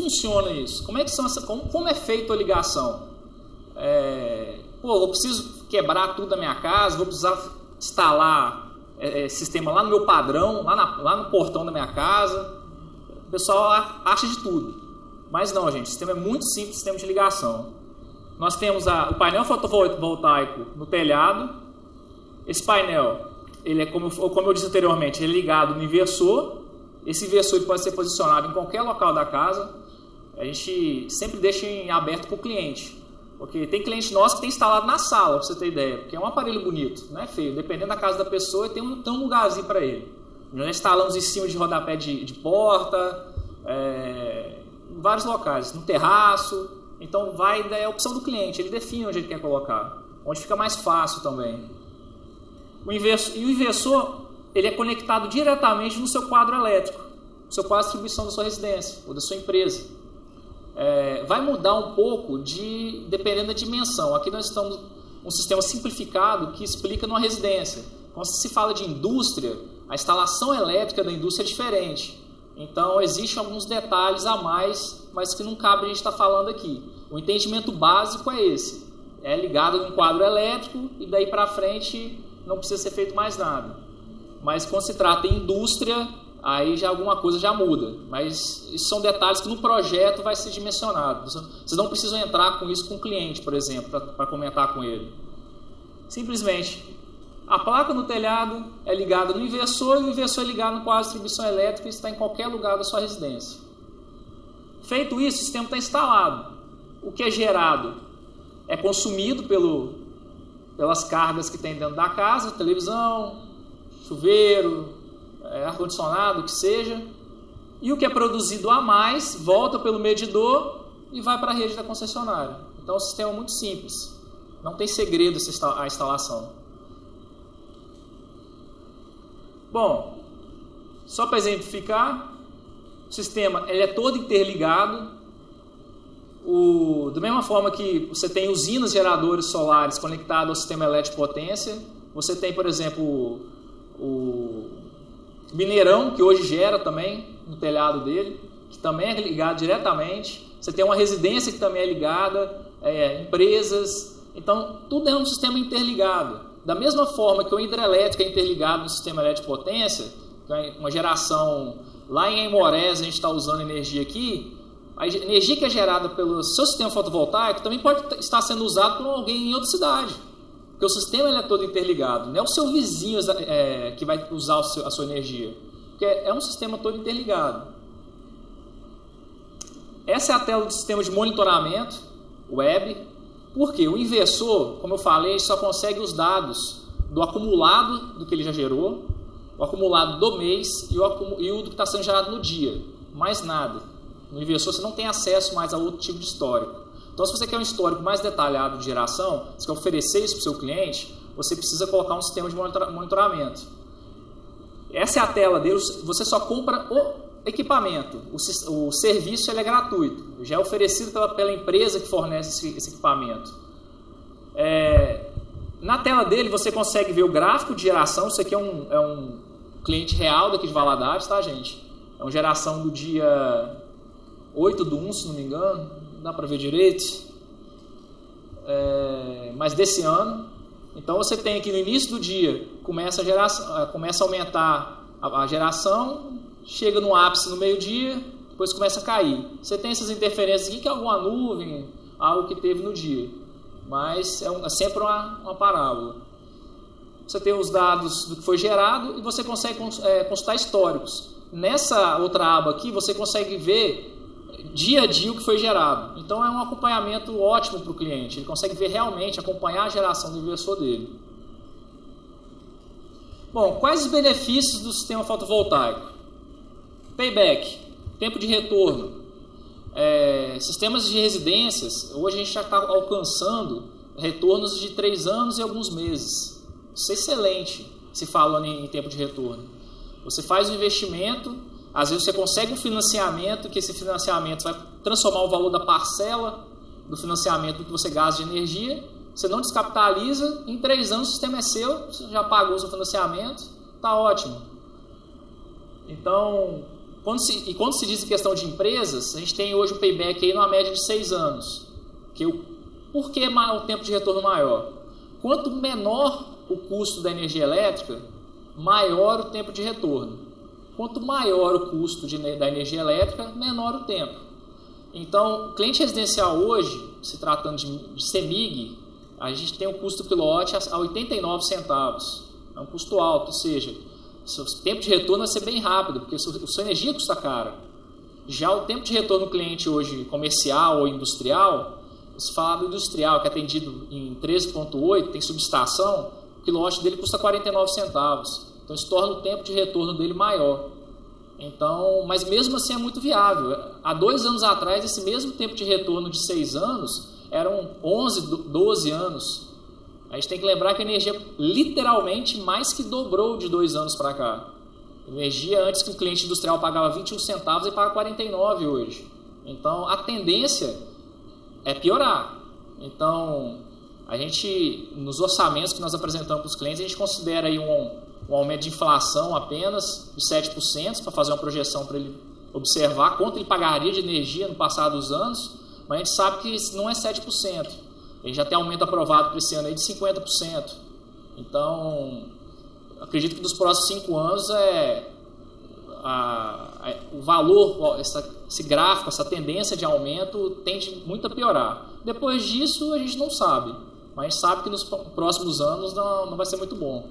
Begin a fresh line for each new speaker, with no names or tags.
funciona isso? Como é feita a ligação? Eu preciso quebrar tudo da minha casa, vou precisar instalar sistema lá no meu padrão, lá no portão da minha casa. O pessoal acha de tudo. Mas não, gente, o sistema é muito simples, o sistema de ligação. Nós temos o painel fotovoltaico no telhado. Esse painel, ele é como eu disse anteriormente, ele é ligado no inversor. Esse inversor ele pode ser posicionado em qualquer local da casa. A gente sempre deixa em aberto para o cliente. Porque tem cliente nosso que tem instalado na sala, para você ter ideia. Porque é um aparelho bonito, não é feio. Dependendo da casa da pessoa, tem um lugarzinho para ele. Nós instalamos em cima de rodapé de porta, em vários locais, no terraço. Então é a opção do cliente, ele define onde ele quer colocar. Onde fica mais fácil também. O inversor, ele é conectado diretamente no seu quadro elétrico, no seu quadro de distribuição da sua residência ou da sua empresa. Vai mudar um pouco dependendo da dimensão. Aqui nós estamos um sistema simplificado que explica numa residência. Quando se fala de indústria, a instalação elétrica da indústria é diferente. Então existem alguns detalhes a mais, mas que não cabe a gente estar falando aqui. O entendimento básico é esse. É ligado num quadro elétrico e daí para frente não precisa ser feito mais nada. Mas quando se trata em indústria, aí já alguma coisa já muda. Mas isso são detalhes que no projeto vai ser dimensionado. Vocês não precisam entrar com isso com o cliente, por exemplo, para comentar com ele. Simplesmente, a placa no telhado é ligada no inversor e o inversor é ligado no quadro de distribuição elétrica e está em qualquer lugar da sua residência. Feito isso, o sistema está instalado. O que é gerado é consumido pelas cargas que tem dentro da casa, televisão, chuveiro, ar-condicionado, o que seja. E o que é produzido a mais volta pelo medidor e vai para a rede da concessionária. Então, é um sistema muito simples. Não tem segredo a instalação. Bom, só para exemplificar, o sistema ele é todo interligado. Da mesma forma que você tem usinas geradores solares conectados ao sistema elétrico de potência, você tem, por exemplo, o Mineirão, que hoje gera também no telhado dele, que também é ligado diretamente. Você tem uma residência que também é ligada, empresas. Então, tudo é um sistema interligado. Da mesma forma que o hidrelétrico é interligado no sistema elétrico de potência, uma geração lá em Aimorés, a gente está usando energia aqui, a energia que é gerada pelo seu sistema fotovoltaico também pode estar sendo usada por alguém em outra cidade. Porque o sistema ele é todo interligado, não é o seu vizinho que vai usar a sua energia. Porque é um sistema todo interligado. Essa é a tela do sistema de monitoramento web. Porque o inversor, como eu falei, só consegue os dados do acumulado do que ele já gerou, o acumulado do mês e o do que está sendo gerado no dia. Mais nada. No inversor você não tem acesso mais a outro tipo de histórico. Então, se você quer um histórico mais detalhado de geração, se quer oferecer isso para o seu cliente, você precisa colocar um sistema de monitoramento. Essa é a tela dele, você só compra o equipamento. O serviço ele é gratuito, já é oferecido pela empresa que fornece esse equipamento. Na tela dele você consegue ver o gráfico de geração. Isso aqui é um cliente real daqui de Valadares, tá, gente? É uma geração do dia 8/1, se não me engano, não dá para ver direito, mas desse ano. Então você tem aqui no início do dia, começa a aumentar a geração, chega no ápice no meio-dia, depois começa a cair. Você tem essas interferências aqui, que é alguma nuvem, algo que teve no dia. Mas é sempre uma parábola. Você tem os dados do que foi gerado e você consegue consultar históricos. Nessa outra aba aqui, você consegue ver dia a dia o que foi gerado. Então é um acompanhamento ótimo para o cliente. Ele consegue ver realmente, acompanhar a geração do inversor dele. Bom, quais os benefícios do sistema fotovoltaico? Payback, tempo de retorno. Sistemas de residências, hoje a gente já está alcançando retornos de 3 anos e alguns meses. Isso é excelente, se falando em tempo de retorno. Você faz um investimento, às vezes você consegue um financiamento, que esse financiamento vai transformar o valor da parcela do financiamento que você gasta de energia, você não descapitaliza, em 3 anos o sistema é seu, você já pagou o seu financiamento, está ótimo. Então, quando se diz em questão de empresas, a gente tem hoje um payback aí numa média de 6 anos. Por que o tempo de retorno maior? Quanto menor o custo da energia elétrica, maior o tempo de retorno. Quanto maior o custo da energia elétrica, menor o tempo. Então, o cliente residencial hoje, se tratando de CEMIG, a gente tem um custo quilowatt a 89 centavos. É um custo alto, ou seja, o seu tempo de retorno vai ser bem rápido, porque a sua energia custa cara. Já o tempo de retorno do cliente hoje, comercial ou industrial, se falar do industrial, que é atendido em 13,8, tem subestação, o quilowatt dele custa 49 centavos. Então, isso torna o tempo de retorno dele maior. Então, mas mesmo assim é muito viável. Há 2 anos atrás, esse mesmo tempo de retorno de 6 anos eram 11, 12 anos. A gente tem que lembrar que a energia literalmente mais que dobrou de 2 anos para cá. Energia antes que o cliente industrial pagava 21 centavos e paga 49 hoje. Então, a tendência é piorar. Então, a gente, nos orçamentos que nós apresentamos para os clientes, a gente considera aí um aumento de inflação apenas de 7%, para fazer uma projeção para ele observar quanto ele pagaria de energia no passar dos anos, mas a gente sabe que não é 7%. A gente já tem aumento aprovado para esse ano aí de 50%. Então, acredito que nos próximos 5 anos o valor, esse gráfico, essa tendência de aumento tende muito a piorar. Depois disso, a gente não sabe, mas a gente sabe que nos próximos anos não vai ser muito bom.